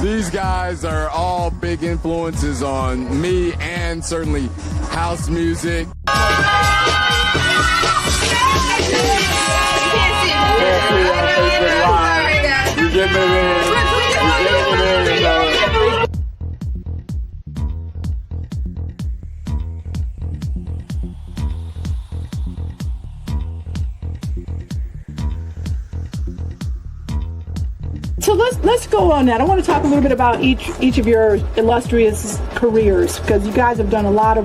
these guys are all big influences on me and certainly house music. So let's go on that. I want to talk a little bit about each of your illustrious careers, because you guys have done a lot.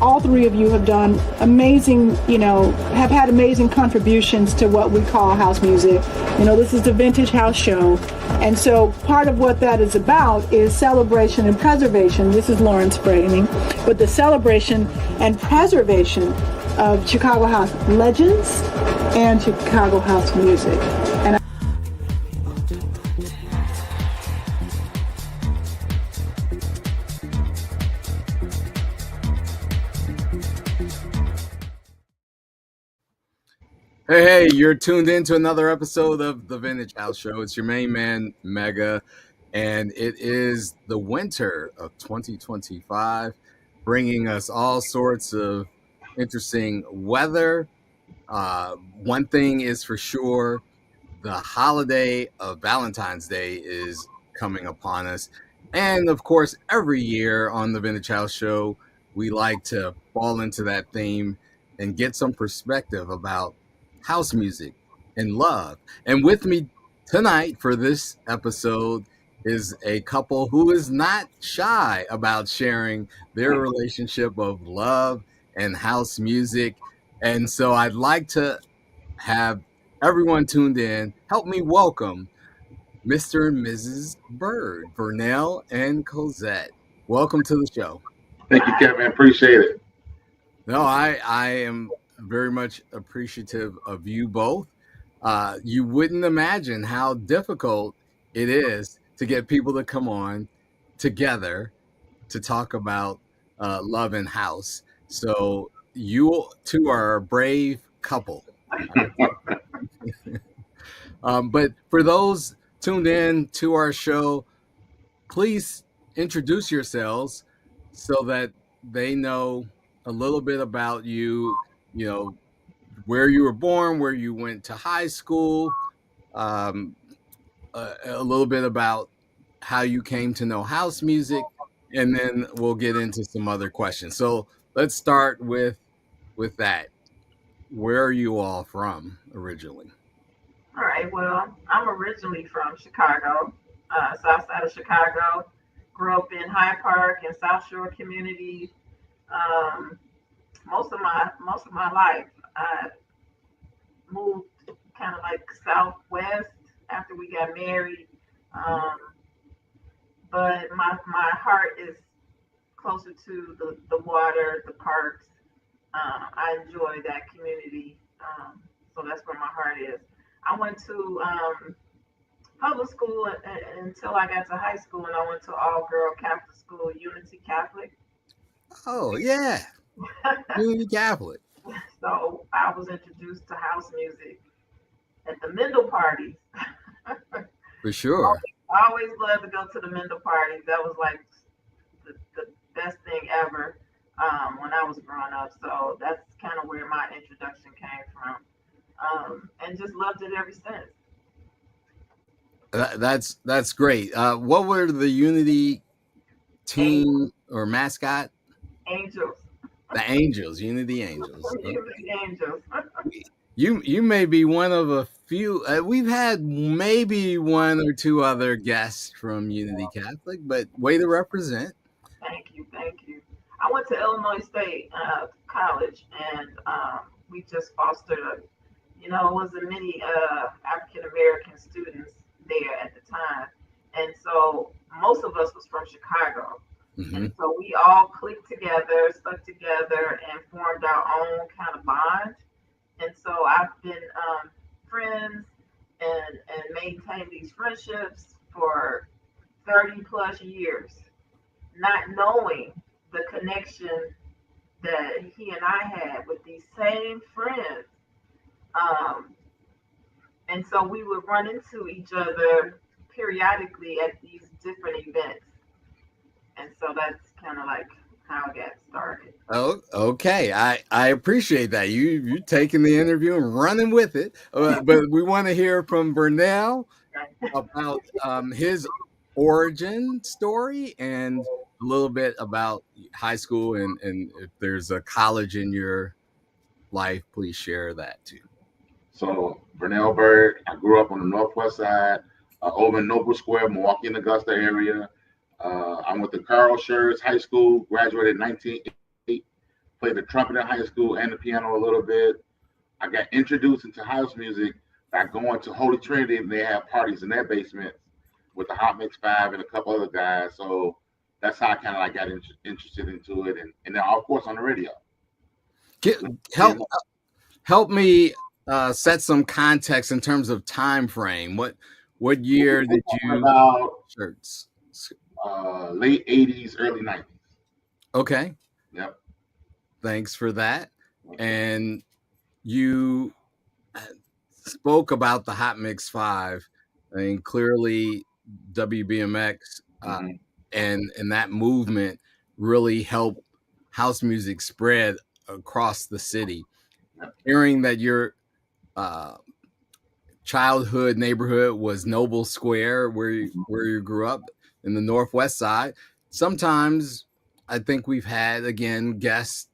All three of you have done amazing, have had amazing contributions to what we call house music. This is the Vintage House Show. And so part of what that is about is celebration and preservation. This is Lauren's framing, but the celebration and preservation of Chicago house legends and Chicago house music. And Hey, you're tuned in to another episode of the Vintage House Show. It's your main man, Mega, and it is the winter of 2025, bringing us all sorts of interesting weather. One thing is for sure, the holiday of Valentine's Day is coming upon us. And of course, every year on the Vintage House Show, we like to fall into that theme and get some perspective about house music and love. And with me tonight for this episode is a couple who is not shy about sharing their relationship of love and house music. And so I'd like to have everyone tuned in help me welcome Mr. and Mrs. Byrd, Vernell and Cozette. Welcome to the show. Thank you, Kevin. Appreciate it. No, I am very much appreciative of you both. You wouldn't imagine how difficult it is to get people to come on together to talk about love and house. So you two are a brave couple. But for those tuned in to our show, please introduce yourselves so that they know a little bit about you, where you were born, where you went to high school, a little bit about how you came to know house music, and then we'll get into some other questions. So let's start with that. Where are you all from originally? All right, well, I'm originally from Chicago, south side of Chicago. Grew up in Hyde Park and South Shore communities. Most of my life, I moved kind of like southwest after we got married. But my heart is closer to the water, the parks. I enjoy that community, so that's where my heart is. I went to public school until I got to high school, and I went to all-girl Catholic school, Unity Catholic. Oh, yeah. Unity Catholic. So I was introduced to house music at the Mendel parties. For sure. I always loved to go to the Mendel parties. That was like the best thing ever when I was growing up. So that's kind of where my introduction came from. And just loved it ever since. That's great. What were the Unity team or mascot? Angels. The Angels, Unity Angels. Unity Angels. You may be one of a few. We've had maybe one or two other guests from Unity Catholic, but way to represent. Thank you. I went to Illinois State College, and we just fostered it wasn't many African American students there at the time, and so most of us was from Chicago. Mm-hmm. And so we all clicked together, stuck together, and formed our own kind of bond. And so I've been friends and maintained these friendships for 30 plus years, not knowing the connection that he and I had with these same friends. And so we would run into each other periodically at these different events, and so that's kind of like how I got started. Oh, okay. I appreciate that. You taking the interview and running with it. But we want to hear from Vernell about his origin story and a little bit about high school, and if there's a college in your life, please share that too. So, VERNELL Byrd, I grew up on the northwest side, over in Noble Square, Milwaukee and Augusta area. I went to Carl Schurz High School, graduated in 1988, played the trumpet in high school and the piano a little bit. I got introduced into house music by going to Holy Trinity, and they have parties in their basement with the Hot Mix Five and a couple other guys. So that's how I kind of like got interested into it, and then of course on the radio. Help help me set some context in terms of time frame. What year did you about shirts? late 80s, early 90s. Okay, Yep. thanks for that. And you spoke about the Hot Mix Five, and clearly WBMX and that movement really helped house music spread across the city. Hearing that your childhood neighborhood was Noble Square, where you grew up in the Northwest Side, sometimes I think we've had again guests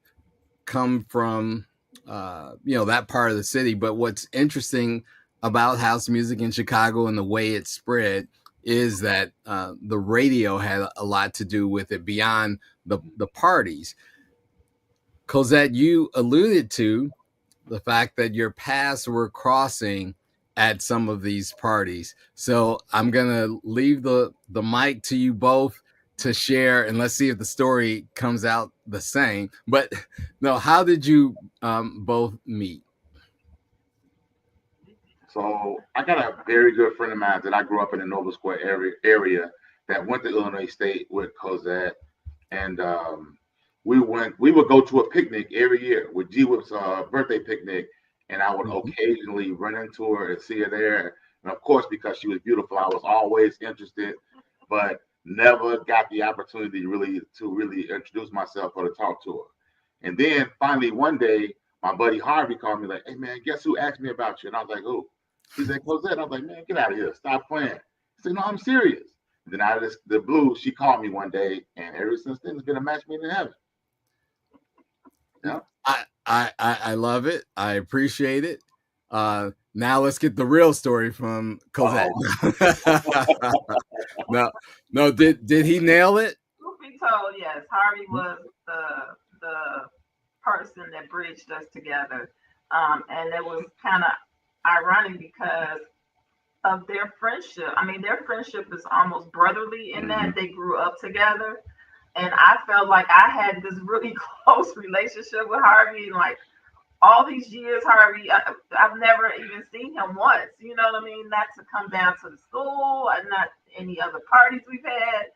come from that part of the city. But what's interesting about house music in Chicago and the way it spread is that the radio had a lot to do with it beyond the parties. Cozette, you alluded to the fact that your paths were crossing at some of these parties. So I'm going to leave the mic to you both to share, and let's see if the story comes out the same. But no, how did you both meet? So I got a very good friend of mine that I grew up in the Noble Square area that went to Illinois State with Cozette, and we would go to a picnic every year with G Whip's birthday picnic, and I would occasionally run into her and see her there. And of course, because she was beautiful, I was always interested, but never got the opportunity to really introduce myself or to talk to her. And then finally one day, my buddy Harvey called me like, "Hey man, guess who asked me about you?" And I was like, "Who?" He said, "Cozette." I was like, "Man, get out of here. Stop playing." He said, "No, I'm serious." And then out of the blue, she called me one day, and ever since then, it's been a match made in heaven. Yeah. I love it. I appreciate it. Now let's get the real story from Cozette. No, did he nail it? Truth be told, yes, Harvey was the person that bridged us together, and it was kind of ironic because of their friendship. I mean, their friendship is almost brotherly in that they grew up together. And I felt like I had this really close relationship with Harvey. And like all these years, Harvey, I've never even seen him once. You know what I mean? Not to come down to the school, and not any other parties we've had.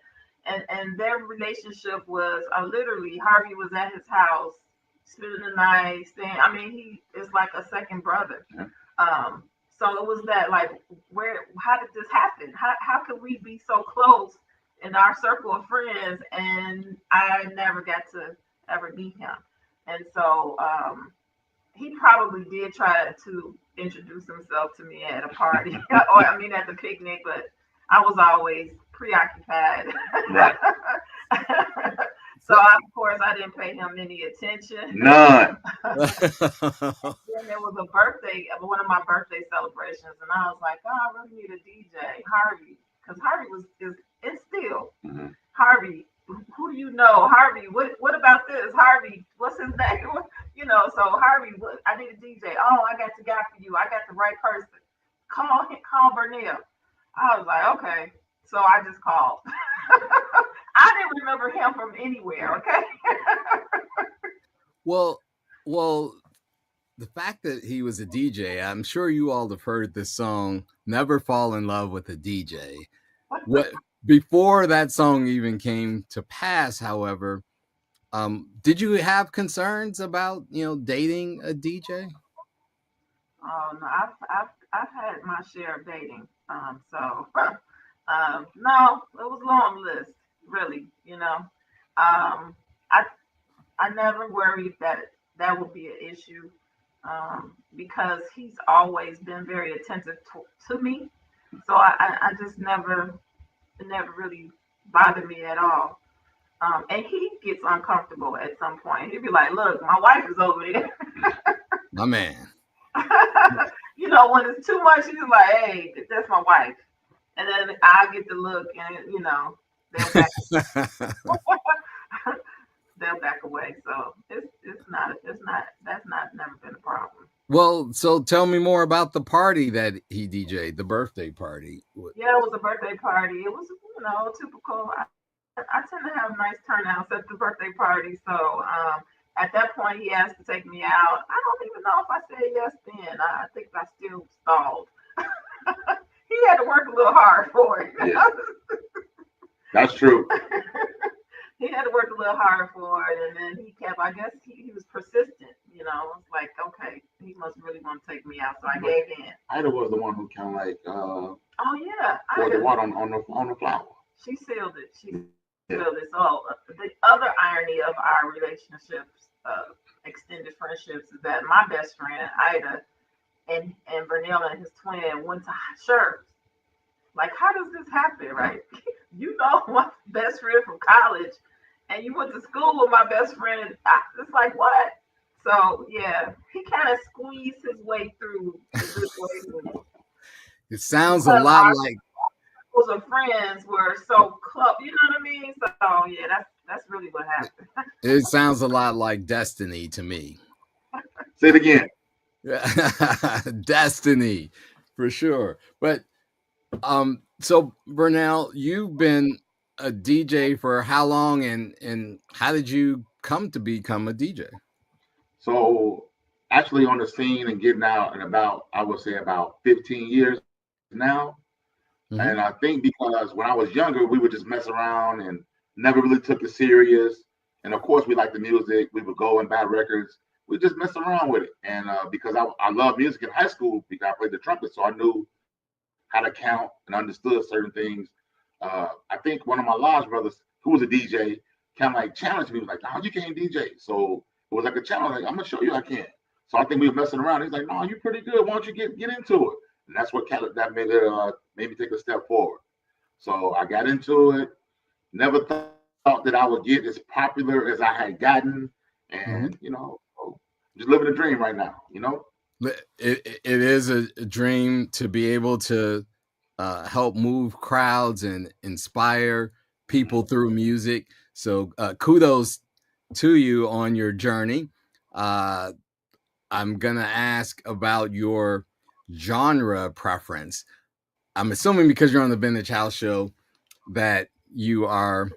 And their relationship was literally Harvey was at his house, spending the night, staying. I mean, he is like a second brother. So it was that like, how did this happen? How could we be so close in our circle of friends, and I never got to ever meet him? And so he probably did try to introduce himself to me at a party, or I mean at the picnic, but I was always preoccupied. Right. So of course I didn't pay him any attention. None. Then there was a birthday, one of my birthday celebrations, and I was like, "Oh, I really need a DJ, Harvey," because Harvey is still Harvey. Who do you know, Harvey? What about this, Harvey? What's his name? You know, so Harvey, I need a DJ. Oh, I got the guy for you. I got the right person. Call Vernell. I was like, okay. So I just called. I didn't remember him from anywhere. Okay. Well, the fact that he was a DJ, I'm sure you all have heard this song, "Never Fall in Love with a DJ." Before that song even came to pass, however, did you have concerns about, dating a DJ? Oh no, I've had my share of dating. So No, it was a long list, really. Um, I I never worried that that would be an issue, because he's always been very attentive to me. So I just never, it never really bothered me at all. And he gets uncomfortable at some point. He'd be like, "Look, my wife is over there." My man. When it's too much, he's like, "Hey, that's my wife." And then I get the look, and they'll back, they'll back away. So it's not that's not never been a problem. Well, so tell me more about the party that he DJ'd, the birthday party. Yeah, it was a birthday party. It was typical. I tend to have nice turnouts at the birthday party. So at that point, he asked to take me out. I don't even know if I said yes then. I think I still stalled. He had to work a little hard for it. Yeah, that's true. He had to work a little hard for it, and then he kept. I guess he was persistent. It's like, okay, he must really want to take me out, so I gave in. Ida was the one who kind of like Oh yeah, poured the water on the flower. She sealed it. She sealed it. So the other irony of our relationships, extended friendships, is that my best friend Ida and VERNELL and his twin went to church. Like, how does this happen, right? My best friend from college, and you went to school with my best friend. It's like, what? So yeah, he kind of squeezed his way through the situation. It sounds a lot like Of friends were so close. You know what I mean? So yeah, that's really what happened. it sounds a lot like destiny to me. Say it again. Destiny, for sure. But so VERNELL, you've been a DJ for how long, and how did you come to become a DJ? So actually on the scene and getting out and about, I would say about 15 years now. Mm-hmm. And I think because when I was younger, we would just mess around and never really took it serious. And of course, we liked the music. We would go and buy records. We just mess around with it. And because I loved music in high school, because I played the trumpet, so I knew how to count and understood certain things. I think one of my lodge brothers, who was a DJ, kind of like challenged me. He was like, "No, you can't DJ." So it was like a challenge. Like, I'm gonna show you I can. So I think we were messing around. He's like, "No, you're pretty good. Why don't you get into it?" And that's what that made me take a step forward. So I got into it. Never thought that I would get as popular as I had gotten, and just living a dream right now. It is a dream to be able to help move crowds and inspire people through music. So kudos to you on your journey. I'm gonna ask about your genre preference. I'm assuming because you're on the Vintage House Show that you are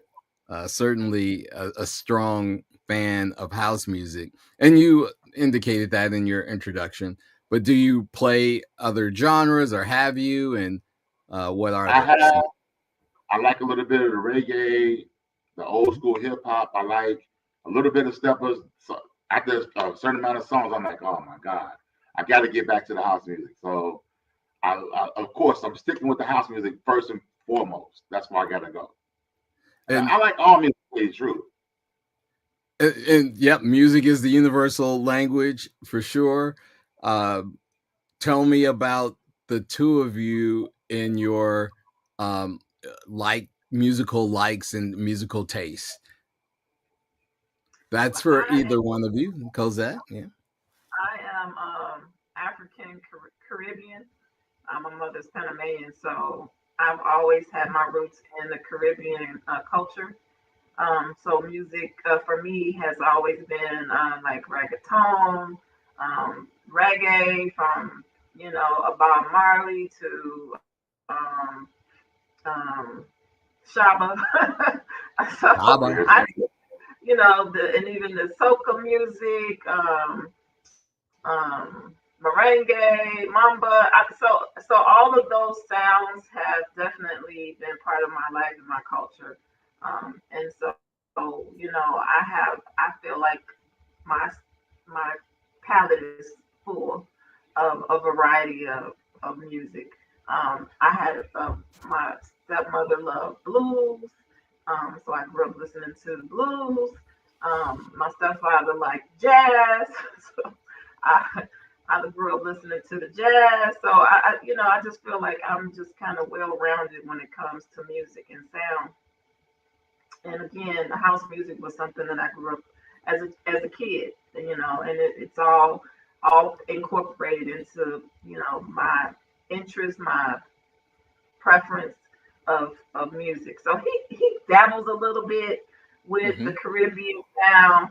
certainly a strong fan of house music, and you indicated that in your introduction. But do you play other genres, or have you? And what are they? I like a little bit of the reggae, the old school hip hop. I like a little bit of steppers. So after a certain amount of songs, I'm like, oh my God, I got to get back to the house music. So of course, I'm sticking with the house music first and foremost. That's where I got to go. And I like all music, to tell you the truth. And yep, music is the universal language for sure. Tell me about the two of you in your musical likes and musical tastes. That's for either one of you, Cozette. Yeah. I am African Caribbean. My mother's Panamanian, so I've always had my roots in the Caribbean culture. So music for me has always been like reggaeton, reggae, from a Bob Marley to Shaba. So and even the soca music, merengue, mamba. So all of those sounds have definitely been part of my life and my culture. And so I feel like my palette is full of a variety of music. I had my stepmother loved blues, so I grew up listening to the blues. My stepfather liked jazz, so I I grew up listening to the jazz. So I just feel like I'm just kind of well rounded when it comes to music and sound. And again, the house music was something that I grew up as a kid, and it's all incorporated into my interest, my preference of music. So he dabbles a little bit with Mm-hmm. the Caribbean sound,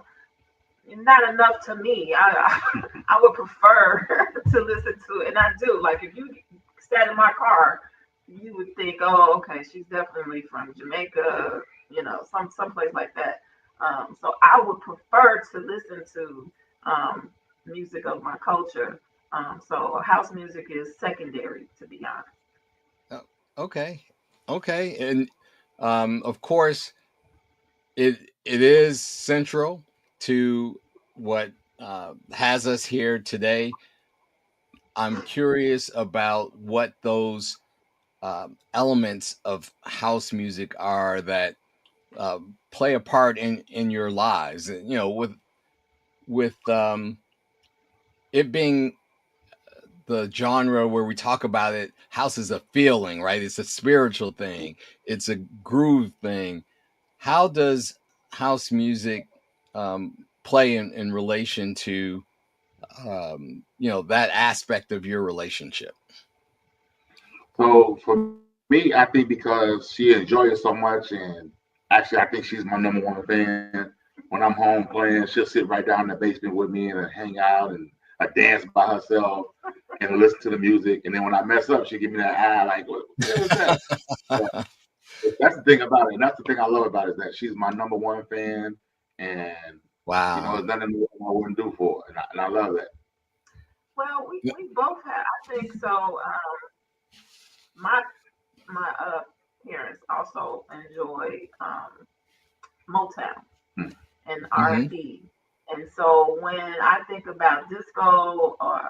not enough to me. I would prefer to listen to it, and I do. Like if you sat in my car, you would think, oh, okay, she's definitely from Jamaica, someplace like that. So I would prefer to listen to music of my culture. So house music is secondary, to be honest. Oh, okay. Okay. And of course, it is central to what has us here today. I'm curious about what those elements of house music are that play a part in your lives. And, with it being the genre where we talk about it, house is a feeling, right? It's a spiritual thing. It's a groove thing. How does house music play in relation to that aspect of your relationship? So for me, I think because she enjoys it so much, and actually, I think she's my number one fan. When I'm home playing, she'll sit right down in the basement with me and hang out and dance by herself and listen to the music. And then when I mess up, she give me that eye like, what was that? But that's the thing about it. And that's the thing I love about it is that she's my number one fan. And, Wow. there's nothing I wouldn't do for her. And I love that. Well, we both have, I think so. My my parents also enjoy Motown and R Mm-hmm. and B. And so when I think about disco or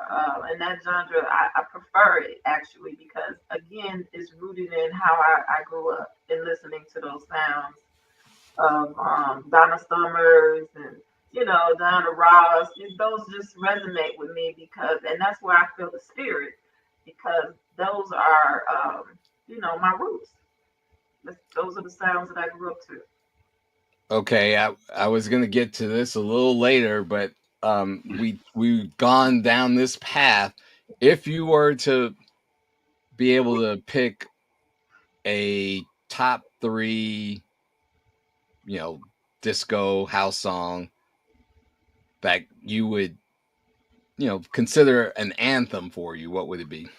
in that genre, I prefer it actually because again, it's rooted in how I grew up in listening to those sounds of Donna Summers and Diana Ross. Those just resonate with me because, and that's where I feel the spirit because those are my roots. Those are the sounds that I grew up to. Okay, I was gonna get to this a little later, but we've gone down this path. If you were to be able to pick a top three, you know, disco house song that you would, consider an anthem for you, what would it be?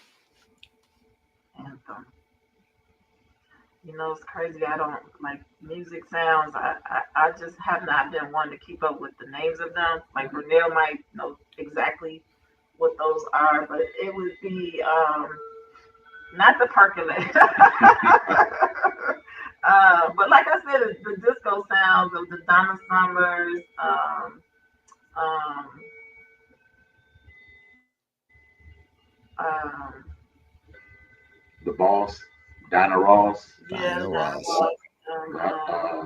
And it's crazy. I don't like music sounds. I just have not been one to keep up with the names of them. Like Vernell might know exactly what those are, but it would be not the percolate. But like I said, the disco sounds of the Donna Summers, um, um, The boss, Dinah Ross, yeah, Dinah Donna Ross. Ross, uh,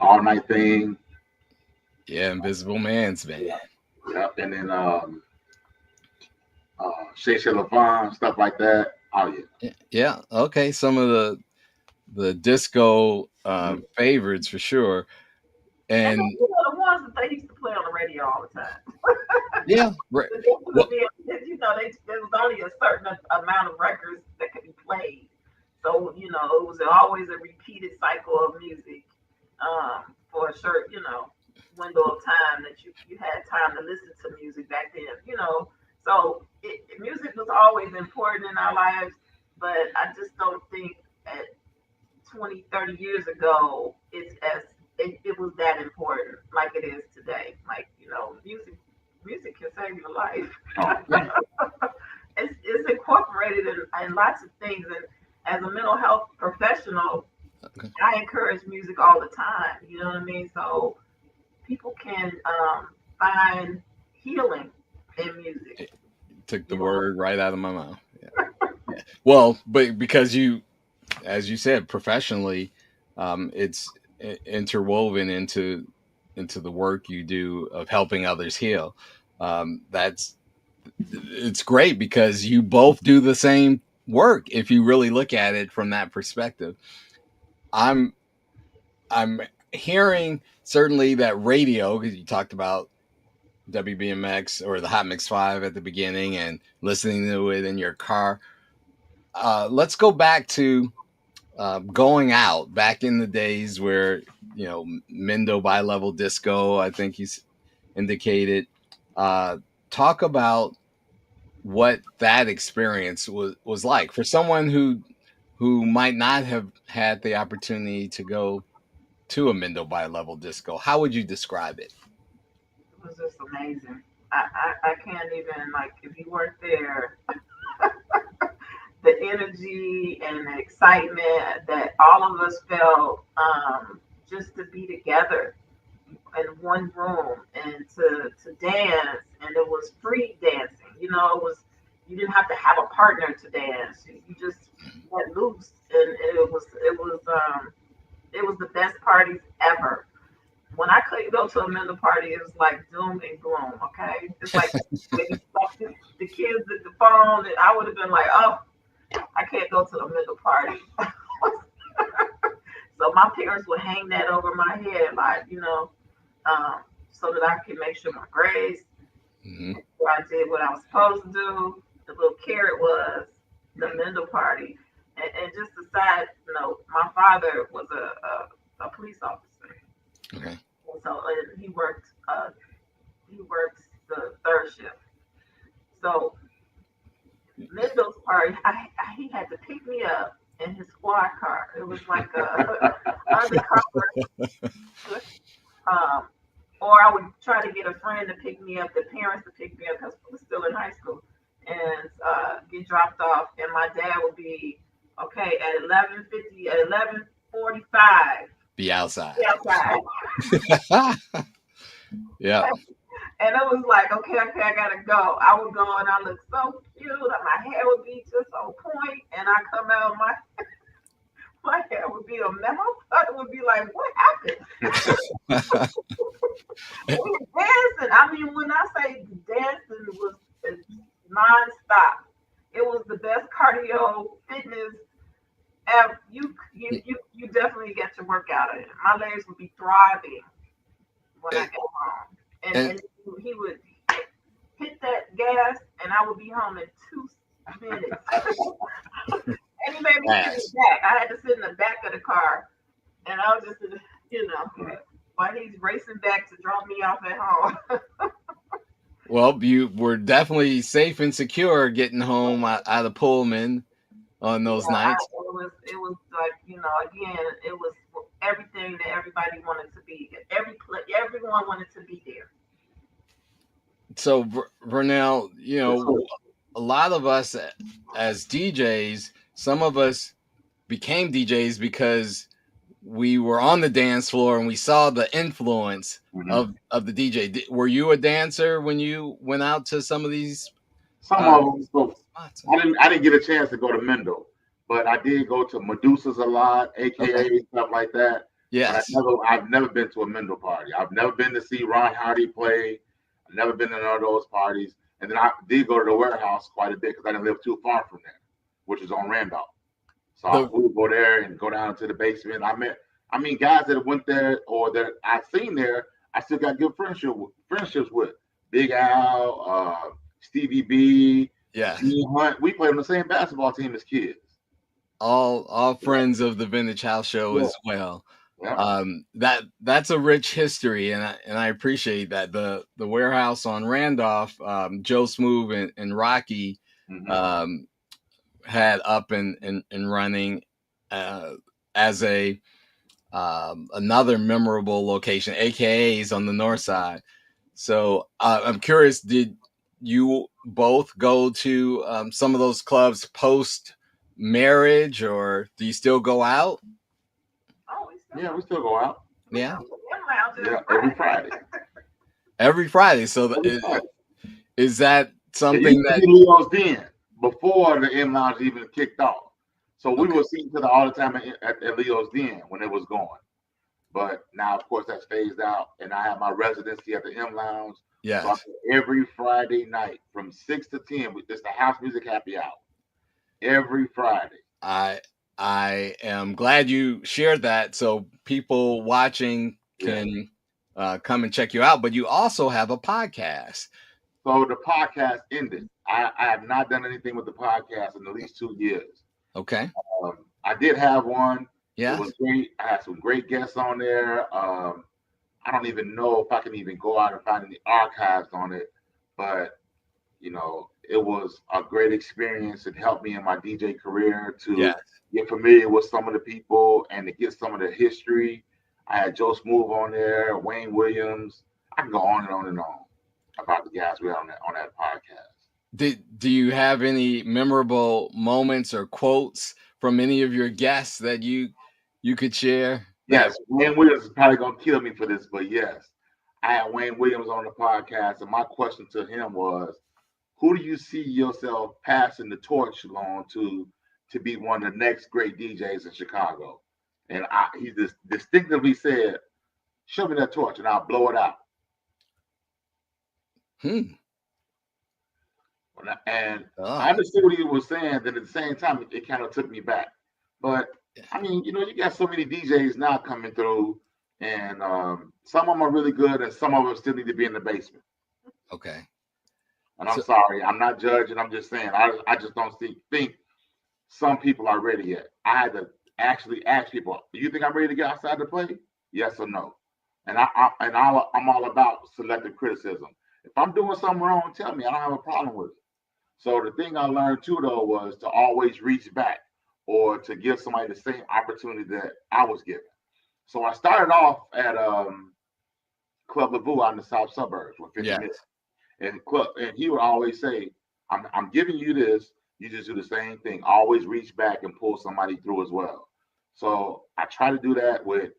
All Night Thing. Yeah, Invisible Man's Band. Yep. And then Shay Shay LaVon, stuff like that. Oh, Yeah, okay. Some of the disco yeah. favorites for sure. and And the ones that they used to play on the radio all the time. yeah, right. Well, There was only a certain amount of records that could be played. So, it was always a repeated cycle of music for a short, window of time that you had time to listen to music back then. So music was always important in our lives, but I just don't think at 20, 30 years ago, it was that important like it is today. Like, music can save your life. Oh, yeah. It's incorporated in lots of things. And as a mental health professional, Okay. I encourage music all the time. You know what I mean? So people can find healing in music. Took the You know, word right out of my mouth. Yeah. Well, but because you, as you said, professionally, it's interwoven into the work you do of helping others heal. That's it's great because you both do the same work if you really look at it from that perspective. I'm I'm hearing certainly that radio, because you talked about WBMX or the Hot Mix 5 at the beginning and listening to it in your car. Let's go back to going out back in the days where, Mendo bi-level disco, I think he's indicated. Talk about what that experience was like for someone who might not have had the opportunity to go to a Mendo bi-level disco. How would you describe it? It was just amazing. I can't even, like, if you weren't there, the energy and the excitement that all of us felt, just to be together in one room and to dance, and it was free dancing. It was, you didn't have to have a partner to dance. You just went loose, and it was the best parties ever. When I couldn't go to a mental party, it was like doom and gloom. Okay, it's like when you talk to the kids at the phone, and I would have been like, oh, I can't go to a mental party. So my parents would hang that over my head, like, so that I could make sure my grades, Mm-hmm. I did what I was supposed to do. The little carrot was the mental party. And just a side note, my father was a police officer. Okay. So he worked the third shift. So Mendo's party, he had to pick me up in his squad car. It was like a undercover. Um, or I would try to get a friend to pick me up, the parents to pick me up because we were still in high school, and get dropped off. And my dad would be, okay, at 11:50, at 11:45. Be outside. Be outside. Yeah. And it was like, okay, I gotta go. I would go and I look so cute. My hair would be just on point, and I come out, my hair would be a mess. My father would be like, what happened? We were dancing. I mean, when I say dancing was nonstop, it was the best cardio fitness ever. You definitely get your work out of it. My legs would be thriving when I got home. And he would hit that gas, and I would be home in 2 minutes. And he made me sit in the back. I had to sit in the back of the car, and I was just, while he's racing back to drop me off at home. Well, you were definitely safe and secure getting home out of Pullman on those nights. It was like, again, it was everything that everybody wanted to be. Everyone wanted to be there. So, Vernell, a lot of us as DJs, some of us became DJs because we were on the dance floor and we saw the influence of the DJ. Were you a dancer when you went out to some of these? Some of them. So I didn't get a chance to go to Mendo, but I did go to Medusa's a lot, AKA stuff like that. Yes. I've never been to a Mendo party. I've never been to see Ron Hardy play. I've never been to none of those parties. And then I did go to the warehouse quite a bit because I didn't live too far from there, which is on Randolph. So I would go there and go down to the basement. I mean, guys that went there or that I've seen there, I still got good friendships with. Big Al, Stevie B, Hunt. We played on the same basketball team as kids. All friends of the Vintage House Show as well. Yeah. That's a rich history, and I appreciate that. The warehouse on Randolph, Joe Smooth and Rocky had up and running as a another memorable location, AKAs on the north side. So I'm curious, did you both go to some of those clubs post marriage, or do you still go out? Yeah, we still go out. Yeah. Every Friday. Every Friday. So is that something that Leo's Den, before the M Lounge even kicked off. So we were seeing each other all the time at Leo's Den when it was going. But now, of course, that's phased out, and I have my residency at the M Lounge. Yes. So every Friday night from 6 to 10, it's the house music happy hour. Every Friday. I am glad you shared that, so people watching can come and check you out. But you also have a podcast. So the podcast ended. I have not done anything with the podcast in at least 2 years. Okay. I did have one. Yeah. It was great. I had some great guests on there. I don't even know if I can even go out and find any archives on it, but you know, it was a great experience. It helped me in my DJ career to get familiar with some of the people and to get some of the history. I had Joe Smooth on there, Wayne Williams. I can go on and on and on about the guys we had on that podcast. Do you have any memorable moments or quotes from any of your guests that you could share? Yes, Wayne Williams is probably gonna kill me for this, but yes, I had Wayne Williams on the podcast, and my question to him was, who do you see yourself passing the torch along to be one of the next great DJs in Chicago? And he just distinctively said, show me that torch and I'll blow it out. And I understood what he was saying, but at the same time, it kind of took me back. But I mean, you know, you got so many DJs now coming through, and some of them are really good, and some of them still need to be in the basement. Okay. And I'm sorry, I'm not judging. I'm just saying, I just don't think some people are ready yet. I had to actually ask people, do you think I'm ready to get outside to play? Yes or no? And I'm all about selective criticism. If I'm doing something wrong, tell me. I don't have a problem with it. So the thing I learned too, though, was to always reach back or to give somebody the same opportunity that I was given. So I started off at Club Lavu out in the south suburbs with 50 minutes. And he would always say, I'm giving you this, you just do the same thing. Always reach back and pull somebody through as well. So I try to do that with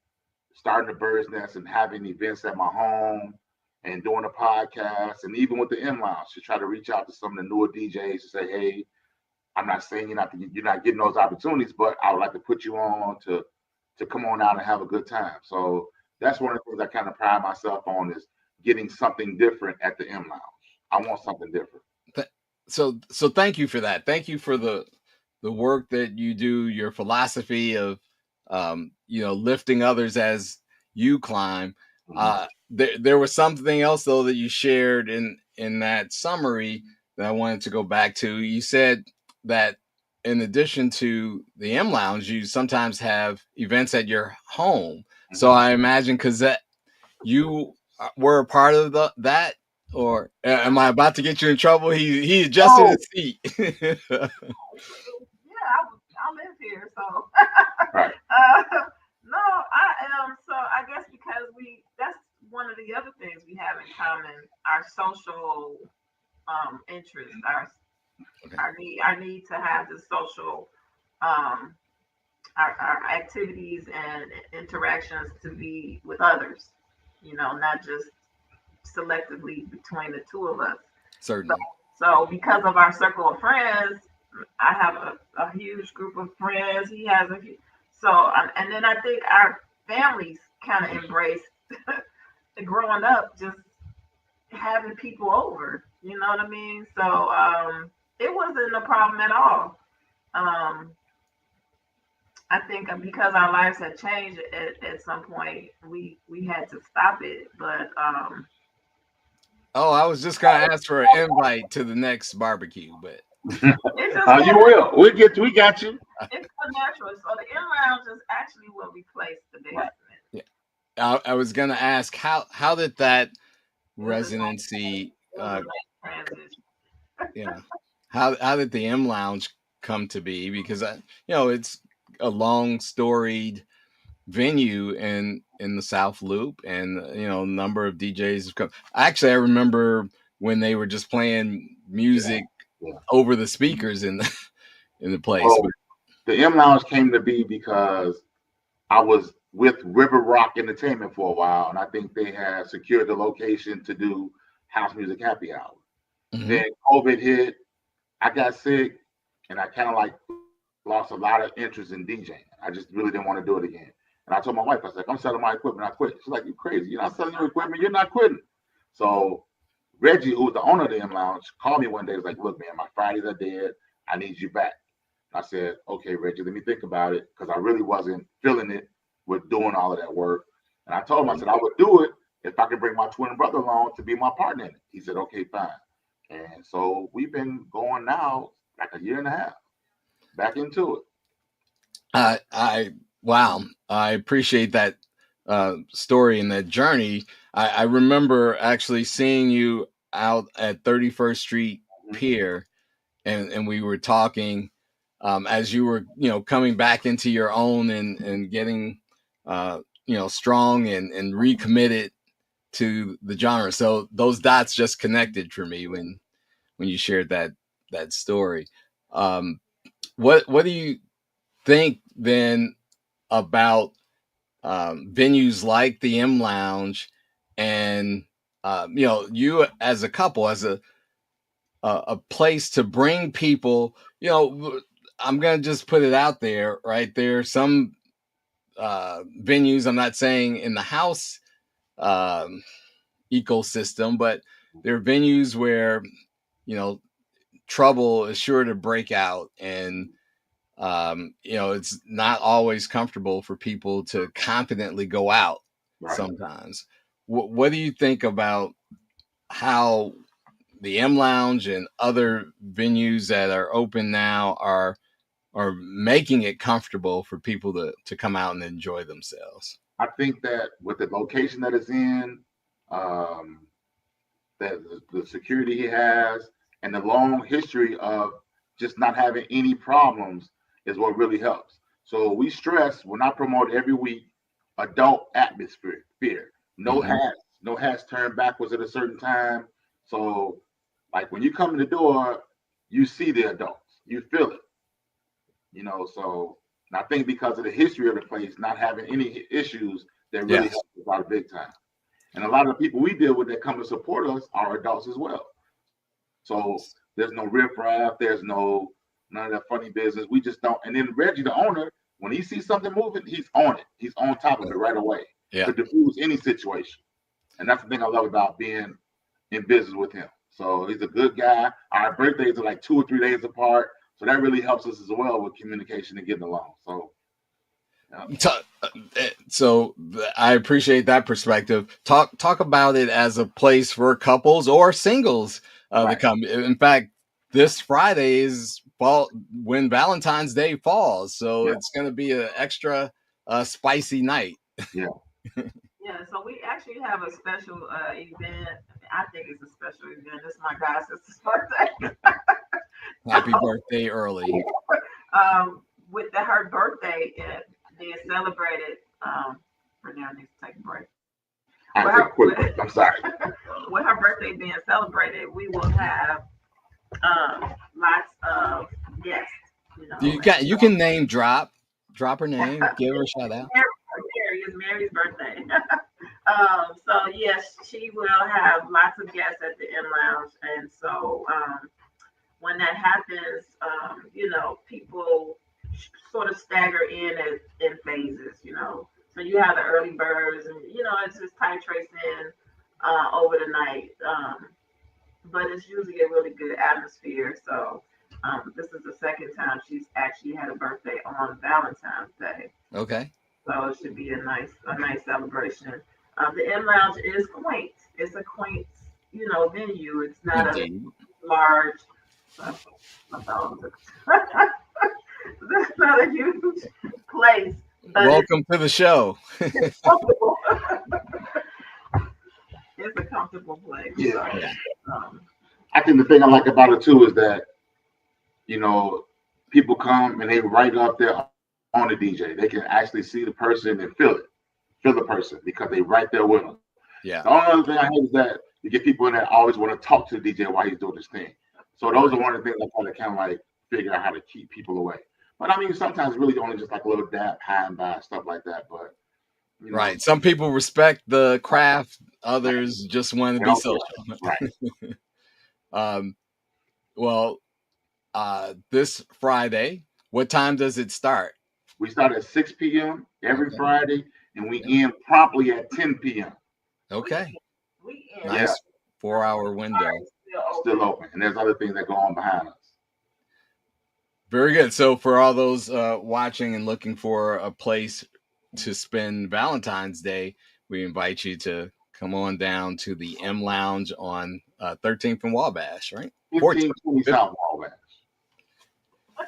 starting the Bird's Nest and having events at my home and doing a podcast, and even with the M Lounge to try to reach out to some of the newer DJs to say, hey, I'm not saying you're not getting those opportunities, but I would like to put you on to come on out and have a good time. So that's one of the things I kind of pride myself on, is getting something different at the M Lounge. I want something different. So thank you for that. Thank you for the work that you do, your philosophy of lifting others as you climb. There was something else though that you shared in that summary that I wanted to go back to. You said that in addition to the M Lounge, you sometimes have events at your home. So I imagine COZETTE, you were a part of that, or am I about to get you in trouble? He adjusted his seat. Yeah, I live here, so right. No, I am. So I guess because that's one of the other things we have in common, our social interests, our need to have the social our activities and interactions to be with others, not just selectively between the two of us. Certainly. So because of our circle of friends, I have a huge group of friends. He has a few. So, and then I think our families kind of embraced growing up, just having people over, you know what I mean? So it wasn't a problem at all. I think because our lives had changed at some point, we had to stop it. But I was just gonna ask for an invite to the next barbecue, but you will. We got you. It's so natural. So the M Lounge is actually where we place the basement. Yeah, I was gonna ask how did that residency? How did the M Lounge come to be? Because it's a long storied venue in the South Loop, and a number of DJs have come. Actually, I remember when they were just playing music over the speakers in the place. Well, the M Lounge came to be because I was with River Rock Entertainment for a while, and I think they had secured the location to do house music happy hour. Then COVID hit, I got sick, and I kind of like lost a lot of interest in DJing. I just really didn't want to do it again. And I told my wife, I was like, I'm selling my equipment. I quit. She's like, you crazy. You're not selling your equipment. You're not quitting. So Reggie, who was the owner of the M Lounge, called me one day. He was like, look, man, my Fridays are dead. I need you back. I said, okay, Reggie, let me think about it, because I really wasn't feeling it with doing all of that work. And I told him, I said, I would do it if I could bring my twin brother along to be my partner in it. He said, okay, fine. And so we've been going now like a year and a half back into it. Wow, I appreciate that story and that journey. I remember actually seeing you out at 31st Street Pier, and we were talking as you were, coming back into your own and getting, strong and recommitted to the genre. So those dots just connected for me when you shared that story. What do you think then about venues like the M Lounge and you as a couple, as a place to bring people? I'm gonna just put it out there, right? There are some venues, I'm not saying in the house ecosystem, but there are venues where trouble is sure to break out, and it's not always comfortable for people to confidently go out. Right. Sometimes. What do you think about how the M Lounge and other venues that are open now are making it comfortable for people to come out and enjoy themselves? I think that with the location that it's in, that the security he has, and the long history of just not having any problems is what really helps. So we stress, when I promote every week, adult atmosphere. No hats, no hats turned backwards at a certain time. So like when you come in the door, you see the adults, you feel it. So I think because of the history of the place, not having any issues, that really helps us out big time. And a lot of the people we deal with that come to support us are adults as well. So there's no riffraff, there's none of that funny business. We just don't. And then Reggie, the owner, when he sees something moving, he's on it. He's on top of it right away to diffuse any situation. And that's the thing I love about being in business with him. So he's a good guy. Our birthdays are like 2 or 3 days apart. So that really helps us as well with communication and getting along. So I appreciate that perspective. Talk about it as a place for couples or singles to come. In fact, this Friday is when Valentine's Day falls, so it's going to be an extra spicy night. Yeah, so we actually have a special event. I think it's a special event. It's my god sister's birthday. Happy birthday early. With her birthday being celebrated, Vernell needs to take a break. I'm sorry. With her birthday being celebrated, we will have lots of guests. You can name drop her name, give her a shout out. Mary's birthday. So yes, she will have lots of guests at the M Lounge, and so when that happens, people sort of stagger in phases. So you have the early birds, and it just titrates in over the night. But it's usually a really good atmosphere. So this is the second time she's actually had a birthday on Valentine's Day. Okay. So it should be a nice celebration. The M Lounge is quaint. It's a quaint, venue. It's not a large. That's not a huge place. Welcome to the show. It's comfortable. It's a comfortable place. Yeah. I think the thing I like about it too is that, people come and they write up there on the DJ. They can actually see the person and feel the person because they right there with them. Yeah. The only other thing I hate is that you get people in there always want to talk to the DJ while he's doing this thing. So those are one of the things I kind of like figure out how to keep people away. But I mean, sometimes really only just like a little dap, high and by, stuff like that. But right, some people respect the craft, others just want to be social. Right. Well, this Friday. What time does it start? We start at 6 p.m. every Okay. Friday, and we end promptly at 10 p.m. Okay. We end. Nice 4-hour window. Still open, and there's other things that go on behind us. Very good. So for all those watching and looking for a place to spend Valentine's Day, we invite you to come on down to the M Lounge on 13th and Wabash, right? 1520 South Wabash.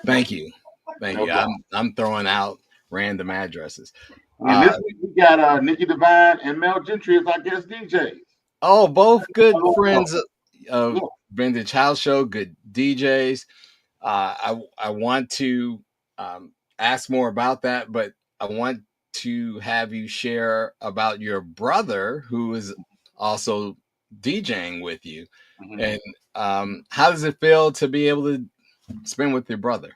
Thank you. Thank No you. problem. I'm throwing out random addresses. And this week we got Nikki Divine and Mel Gentry as our guest DJs. Oh, both good friends of Vintage House Show, good DJs. I want to ask more about that, but I want to have you share about your brother who is also DJing with you. And how does it feel to be able to spend with your brother?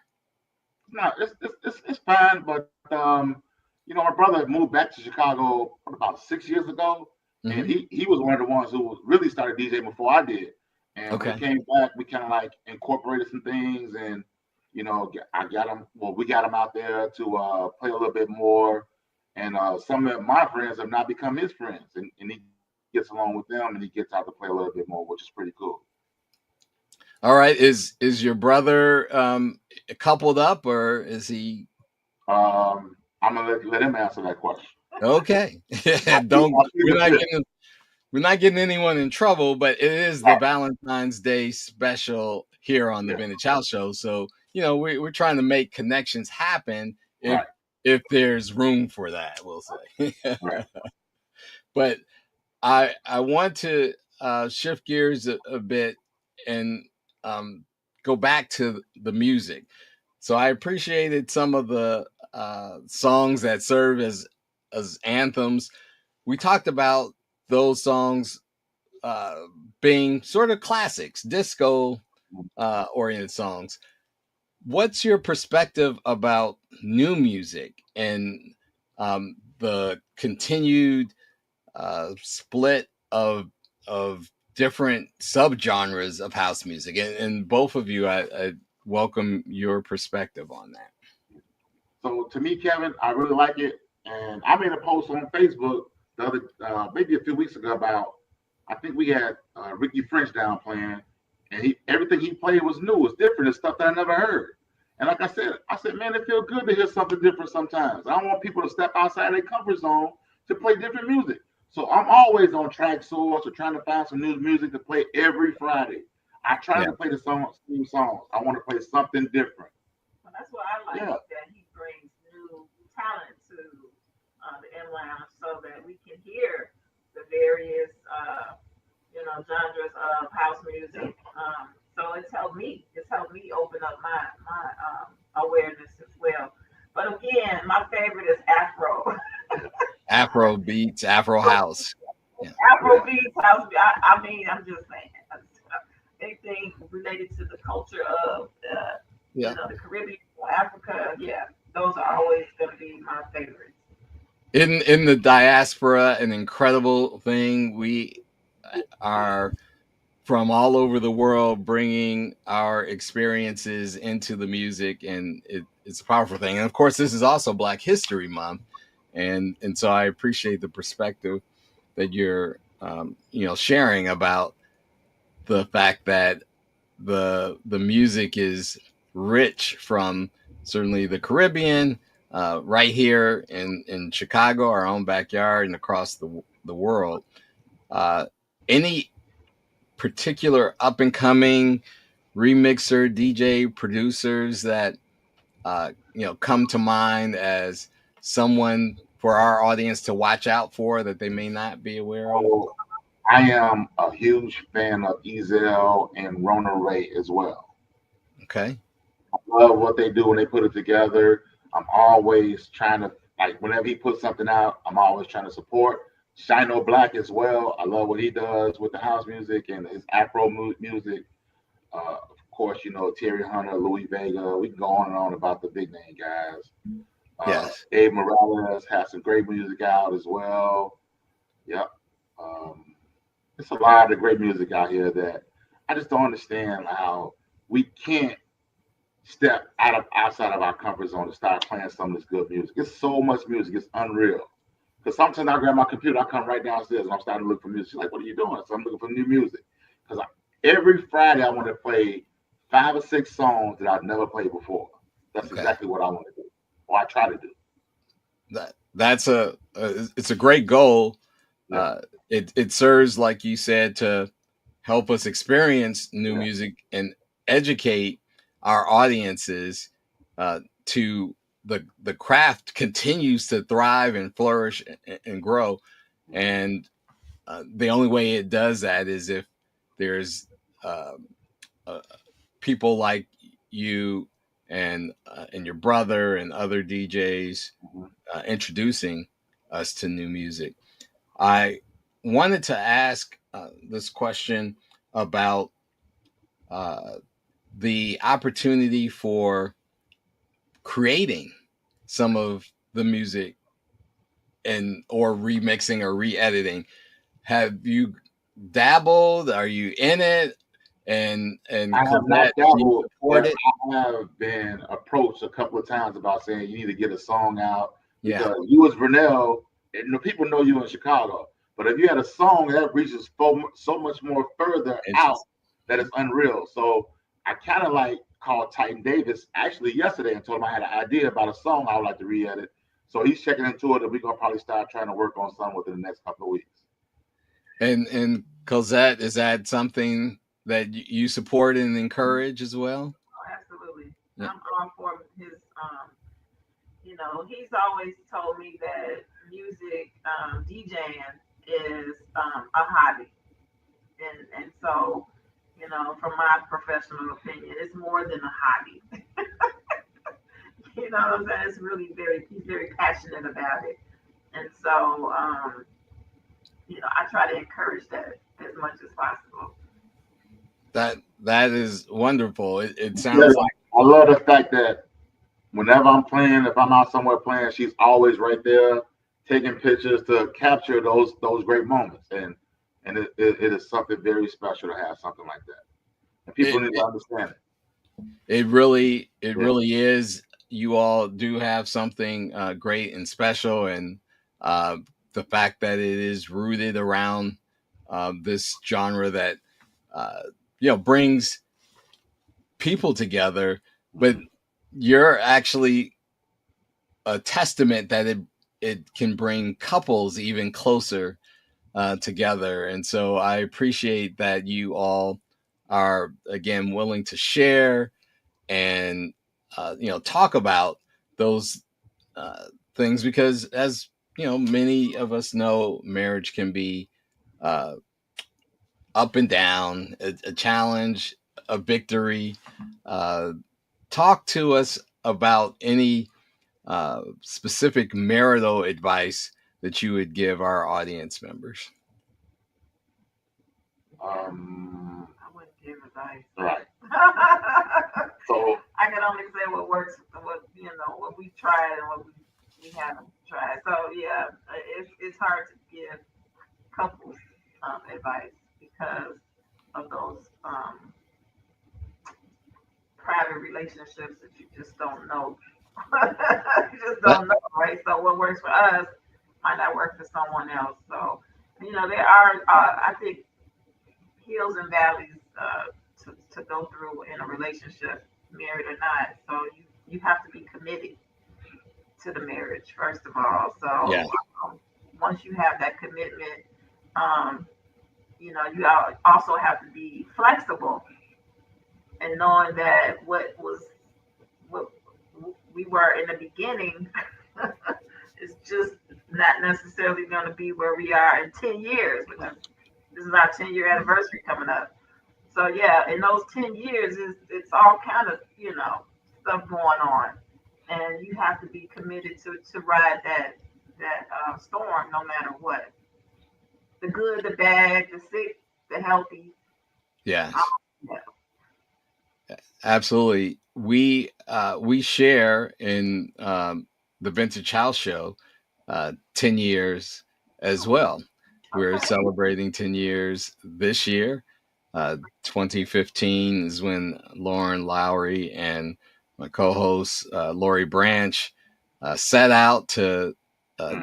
No, it's fine, but you know, my brother moved back to Chicago about 6 years ago, and he was one of the ones who really started DJing before I did. And when he came back, we kind of like incorporated some things, and you know, I got him. Well, we got him out there to play a little bit more, and some of my friends have now become his friends, and he gets along with them, and he gets out to play a little bit more, which is pretty cool. All right, is your brother coupled up, or is he? I'm gonna let him answer that question. Okay, we're not getting anyone in trouble, but it is the Valentine's Day special here on the Vintage House Show. So, you know, we're trying to make connections happen if there's room for that, we'll say. But I want to shift gears a bit and go back to the music. So I appreciated some of the songs that serve as anthems. We talked about those songs being sort of classics, disco oriented songs. What's your perspective about new music and the continued split of different subgenres of house music? And both of you, I welcome your perspective on that. So to me, Kevin, I really like it, and I made a post on Facebook the other maybe a few weeks ago about, I think we had Ricky French down playing, and everything he played was new, was different, it's stuff that I never heard. And like I said, man, it feels good to hear something different sometimes. I don't want people to step outside their comfort zone to play different music. So I'm always on Track Source or trying to find some new music to play every Friday. I try to play the same songs. I want to play something different. Well, that's what I like, that he brings new talent to the M Lounge so that we can hear the various genres of house music. So it's helped me open up my awareness as well. But again, my favorite is Afro. Afro beats, Afro house. Afro beats, house. I mean, I'm just saying, anything related to the culture of the Caribbean or Africa. Yeah, those are always going to be my favorites. In the diaspora, an incredible thing. We are from all over the world bringing our experiences into the music, and it's a powerful thing. And of course, this is also Black History Month, and so I appreciate the perspective that you're sharing about the fact that the music is rich from certainly the Caribbean, right here in Chicago, our own backyard, and across the world. Any particular up and coming remixer, DJ, producers that come to mind as someone for our audience to watch out for that they may not be aware of? I am a huge fan of Ezel and Rona Ray as well. Okay. I love what they do when they put it together. I'm always trying to, like, whenever he puts something out, I'm always trying to support. Shino Black as well. I love what he does with the house music and his Afro music. Of course, Terry Hunter, Louis Vega. We can go on and on about the big name guys. Yes. Abe Morales has some great music out as well. Yep. It's a lot of great music out here that I just don't understand how we can't step outside of our comfort zone to start playing some of this good music. It's so much music, it's unreal. Because sometimes I grab my computer, I come right downstairs and I'm starting to look for music. She's like, what are you doing? So I'm looking for new music. Because every Friday I want to play 5 or 6 songs that I've never played before. That's exactly what I want to do, or I try to do. That's it's a great goal. Yeah. It serves, like you said, to help us experience new music and educate our audiences to the craft continues to thrive and flourish and grow. And the only way it does that is if there's people like you and your brother and other DJs introducing us to new music. I wanted to ask this question about the opportunity for creating some of the music and or remixing or re-editing. Have you dabbled? Are you in it? And I have not dabbled, but I have been approached a couple of times about saying you need to get a song out because you as VERNELL, and the people know you in Chicago. But if you had a song that reaches so much more further out, that is unreal. So I kind of like called Titan Davis actually yesterday and told him I had an idea about a song I would like to re-edit. So he's checking into it, and we're gonna probably start trying to work on something within the next couple of weeks. And Cozette, is that something that you support and encourage as well? Oh, absolutely. Yeah. I'm all for his. He's always told me that music DJing is a hobby, and so from my professional opinion, it's more than a hobby. It's really he's very passionate about it, and so I try to encourage that as much as possible. That is wonderful. It sounds like I love the fact that whenever I'm playing, if I'm out somewhere playing, she's always right there taking pictures to capture those great moments, and it is something very special to have something like that, and people need to understand it. It really is. You all do have something great and special, and the fact that it is rooted around this genre that brings people together, but you're actually a testament that it can bring couples even closer together. And so I appreciate that you all are, again, willing to share and talk about those things, because as many of us know, marriage can be up and down, a challenge, a victory. Talk to us about any specific marital advice that you would give our audience members. I wouldn't give advice. Right. So I can only say what works, what we've tried and what we haven't tried. So yeah, it's hard to give couples advice because of those private relationships that you just don't know. You just don't know, right? So what works for us might not work for someone else. So there are I think hills and valleys to go through in a relationship, married or not. So you have to be committed to the marriage first of all. So once you have that commitment, you also have to be flexible and knowing that what we were in the beginning is just not necessarily going to be where we are in 10 years. Because this is our 10-year anniversary coming up. So yeah, in those 10 years, it's all kind of stuff going on, and you have to be committed to ride that storm no matter what. The good, the bad, the sick, the healthy. Yeah. Absolutely. We share in the Vintage House Show 10 years as well. We're celebrating 10 years this year. 2015 is when Lauren Lowry and my co-host Lori Branch, set out to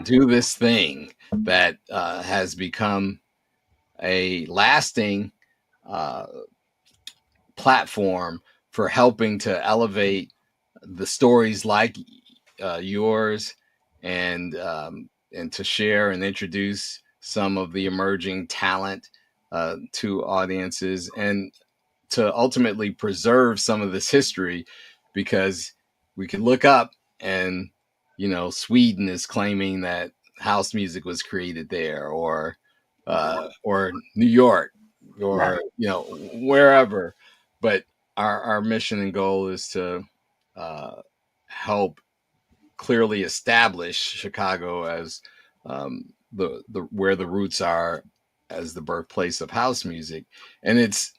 do this thing that has become a lasting platform for helping to elevate the stories like yours, and to share and introduce some of the emerging talent to audiences, and to ultimately preserve some of this history, because we can look up and, Sweden is claiming that house music was created there, or New York, or wherever. But our mission and goal is to help clearly establish Chicago as the where the roots are, as the birthplace of house music, and it's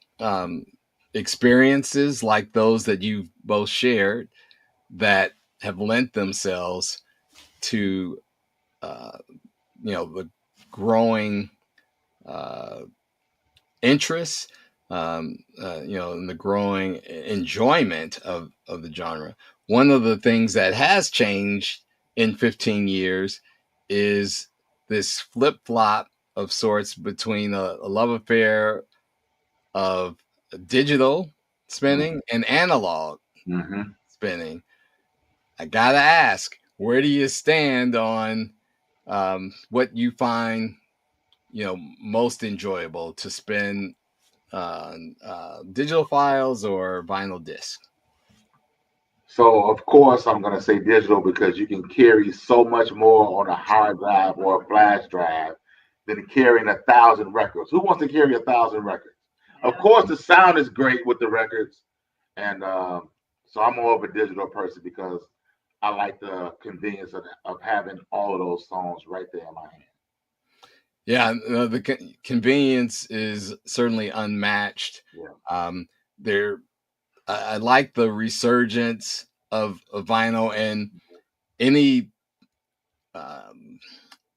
experiences like those that you've both shared that have lent themselves to the growing interest, and the growing enjoyment of the genre. One of the things that has changed in 15 years is this flip flop of sorts between a love affair of digital spinning and analog spinning. I gotta ask, where do you stand on what you find most enjoyable to spin digital files or vinyl disc? So of course I'm gonna say digital, because you can carry so much more on a hard drive or a flash drive than carrying 1,000 records. Who wants to carry 1,000 records? Of course, the sound is great with the records, and so I'm more of a digital person because I like the convenience of having all of those songs right there in my hand. Yeah, the convenience is certainly unmatched. Yeah. I like the resurgence of vinyl, and any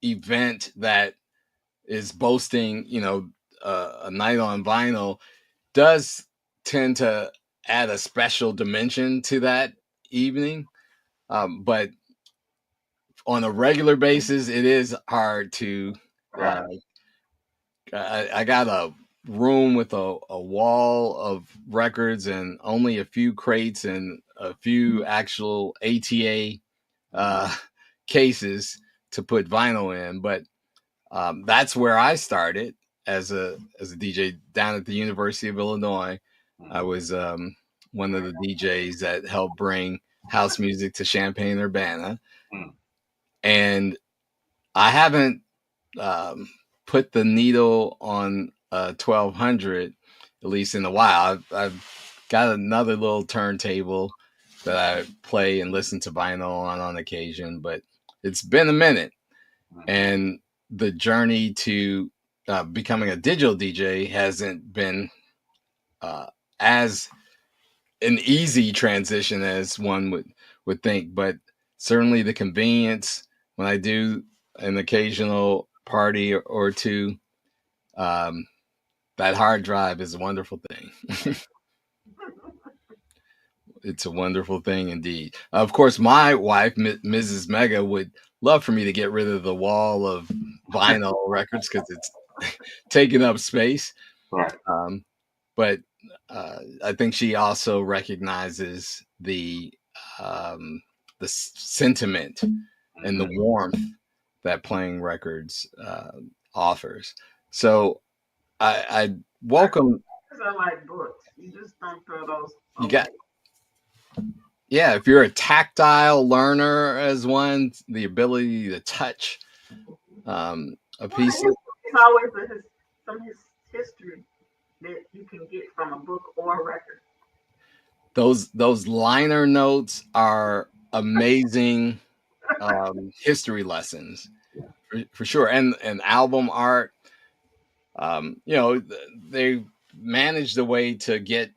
event that is boasting, a night on vinyl does tend to add a special dimension to that evening. But on a regular basis, it is hard to. I got a room with a wall of records and only a few crates and a few actual ATA cases to put vinyl in. But that's where I started as a DJ down at the University of Illinois. I was one of the DJs that helped bring house music to Champaign-Urbana, and I haven't put the needle on 1200, at least in a while. I've got another little turntable that I play and listen to vinyl on occasion, but it's been a minute. And the journey to becoming a digital DJ hasn't been as an easy transition as one would think, but certainly the convenience when I do an occasional party or two, that hard drive is a wonderful thing. It's a wonderful thing indeed. Of course, my wife, Mrs. Mega, would love for me to get rid of the wall of vinyl records because it's taking up space. Right. But I think she also recognizes the sentiment and the warmth that playing records offers. So I welcome. I like books. You just don't throw those. You got. Yeah, if you're a tactile learner as one, the ability to touch a piece. It's always some history that you can get from a book or a record. Those liner notes are amazing history lessons for sure, and album art. They managed a way to get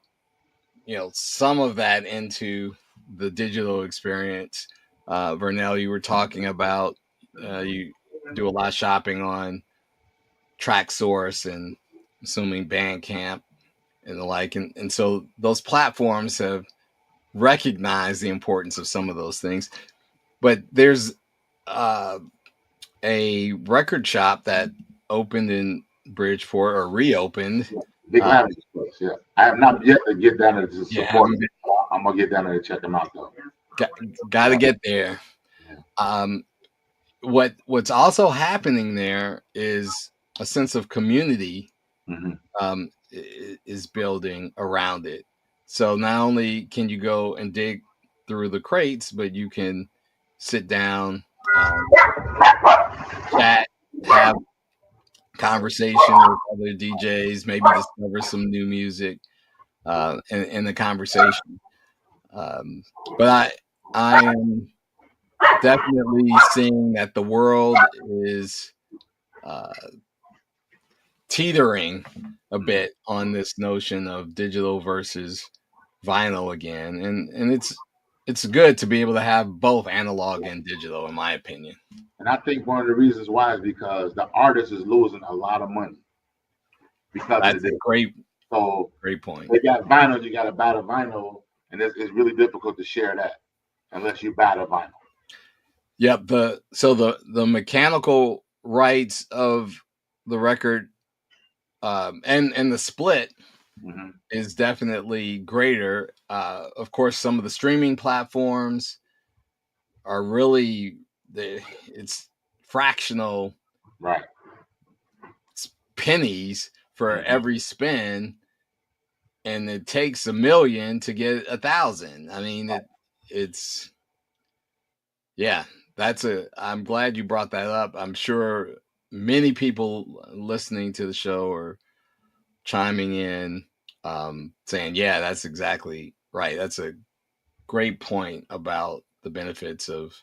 some of that into the digital experience. Vernell, you were talking about you do a lot of shopping on TrackSource and assuming Bandcamp and the like, and so those platforms have recognize the importance of some of those things. But there's a record shop that opened in Bridgeport or reopened. Big Lavender Place, yeah. I have not yet to get down there to Yeah, support it. I'm gonna get down there to check them out though. got to get there. What's also happening there is a sense of community is building around it. So not only can you go and dig through the crates, but you can sit down, chat, have conversation with other DJs, maybe discover some new music in the conversation. But I am definitely seeing that the world is teetering a bit on this notion of digital versus vinyl again, and it's good to be able to have both analog and digital, in my opinion. And I think one of the reasons why is because the artist is losing a lot of money because that's a great point. They got vinyl, you got to buy the vinyl, and it's really difficult to share that unless you buy the vinyl. Yep. The mechanical rights of the record and the split is definitely greater. Of course, some of the streaming platforms are really it's fractional, right? It's pennies for every spin, and it takes 1 million to get 1,000. I mean, it's yeah. I'm glad you brought that up. I'm sure many people listening to the show are chiming in, saying, yeah, that's exactly right. That's a great point about the benefits of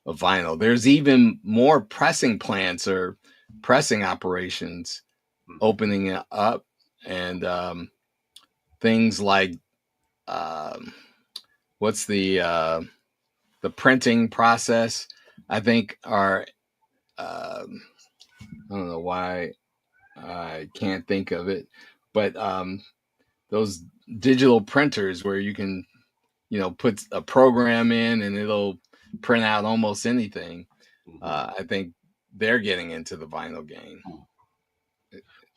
vinyl. There's even more pressing plants or pressing operations opening up, and things like what's the printing process, I think are I don't know why I can't think of it, but those digital printers where you can, put a program in and it'll print out almost anything. I think they're getting into the vinyl game.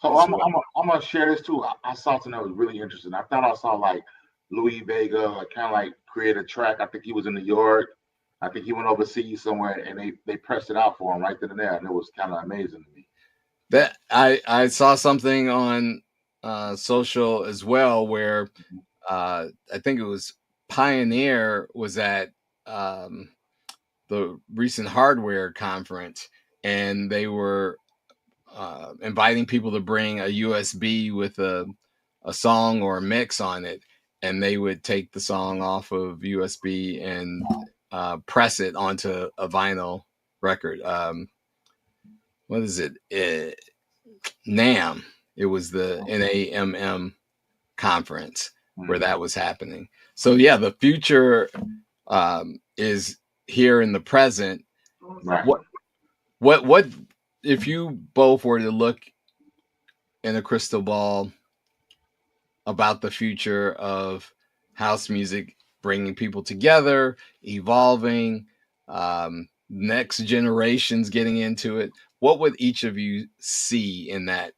So I'm gonna share this too. I saw something that was really interesting. I thought I saw like Louis Vega kind of like create a track. I think he was in New York. I think he went overseas somewhere, and they pressed it out for him right then and there, and it was kind of amazing to me. That I saw something on social as well where I think it was Pioneer was at the recent hardware conference, and they were inviting people to bring a USB with a song or a mix on it, and they would take the song off of USB and press it onto a vinyl record. What is it? NAMM. It was the NAMM conference where that was happening. So yeah, the future is here in the present. Right. What if you both were to look in a crystal ball about the future of house music, bringing people together, evolving, next generations getting into it, what would each of you see in that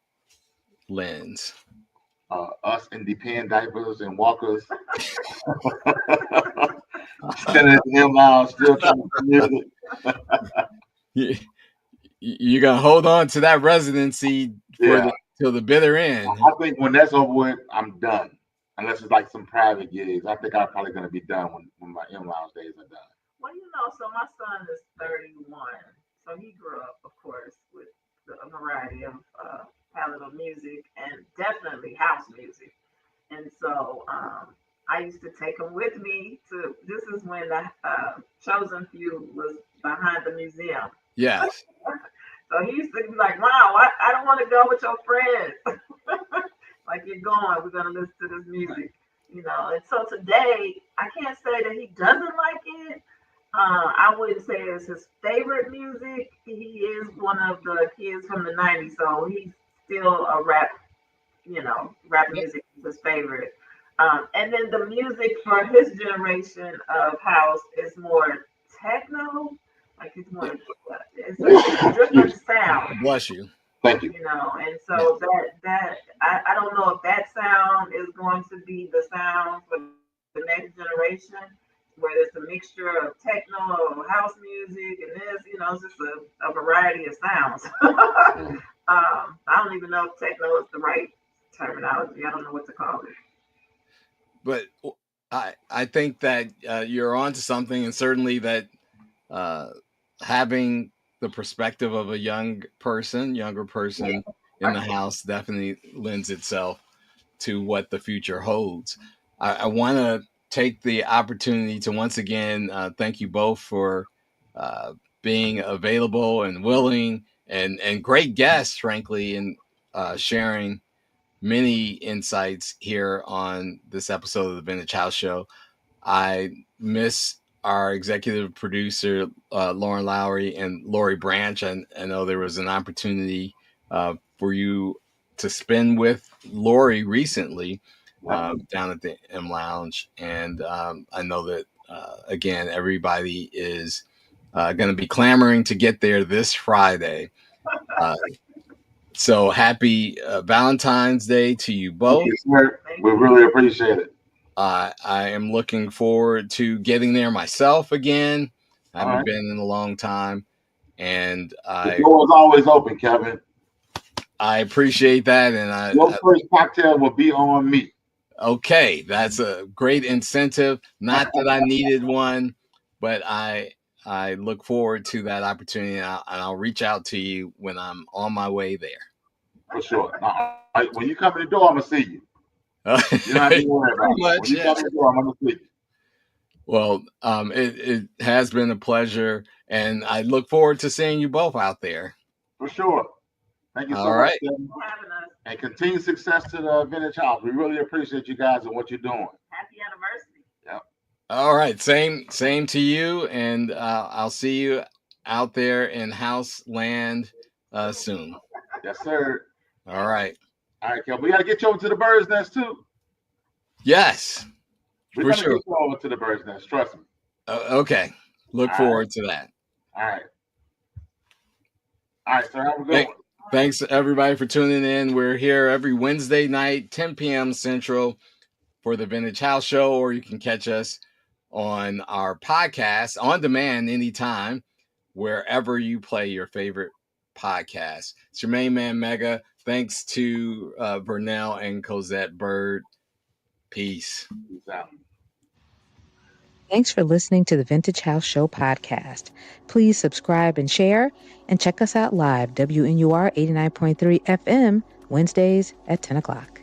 lens? Us in depend diapers and walkers. Standing at the MLOUNGE, still trying to commute it. You're gonna hold on to that residency till the bitter end. I think when that's over with, I'm done. Unless it's like some private gigs. I think I'm probably gonna be done when my MLOUNGE days are done. Well, so my son is 31, so he grew up, of course, with a variety of palette of music and definitely house music. And so I used to take him with me to. This is when the Chosen Few was behind the museum. Yes. So he used to be like, "Wow, I don't want to go with your friends." Like, you're going. We're gonna listen to this music, And so today, I can't say that he doesn't like it. I wouldn't say it's his favorite music. He is one of the kids from the '90s, so he's still a rap. Rap music is his favorite. And then the music for his generation of house is more techno, like it's more, it's a different sound. Bless you. Thank you. You know, and so I don't know if that sound is going to be the sound for the next generation, where it's a mixture of techno, house music, and this, you know, it's just a variety of sounds. I don't even know if techno is the right terminology. I don't know what to call it. But I think that you're onto something, and certainly that having the perspective of a younger person in the house definitely lends itself to what the future holds. I want to take the opportunity to once again thank you both for being available and willing and great guests, frankly, and sharing many insights here on this episode of the Vintage House Show. I miss our executive producer, Lauren Lowry and Lori Branch. I know there was an opportunity for you to spend with Lori recently down at the M Lounge. And I know that, again, everybody is going to be clamoring to get there this Friday. So happy Valentine's Day to you both. Thank you, sir. We really appreciate it. I am looking forward to getting there myself again. I haven't been in a long time. And the door is always open, Kevin. I appreciate that. And your first cocktail will be on me. Okay, that's a great incentive. Not that I needed one, but I look forward to that opportunity, and I'll reach out to you when I'm on my way there. For sure. When you come to the door, I'm gonna see you. You don't have to worry about it. When you come to the door, I'm gonna see you. Well, it has been a pleasure, and I look forward to seeing you both out there. For sure. Thank you so much, Kevin. And continued success to the Vintage House. We really appreciate you guys and what you're doing. Happy anniversary. Yep. All right. Same to you. And I'll see you out there in house land soon. Yes, sir. All right. All right, Kevin. We got to get you over to the Byrds Nest, too. Yes. We're going to get you over to the Byrds Nest. Trust me. Okay. Look forward to that. All right. All right, sir. Have a good one. Thanks, everybody, for tuning in. We're here every Wednesday night, 10 p.m. Central, for the Vintage House Show, or you can catch us on our podcast on demand anytime, wherever you play your favorite podcast. It's your main man, Mega. Thanks to VERNELL and COZETTE BYRD. Peace. Peace out. Thanks for listening to the Vintage House Show podcast. Please subscribe and share, and check us out live, WNUR 89.3 FM, Wednesdays at 10 o'clock.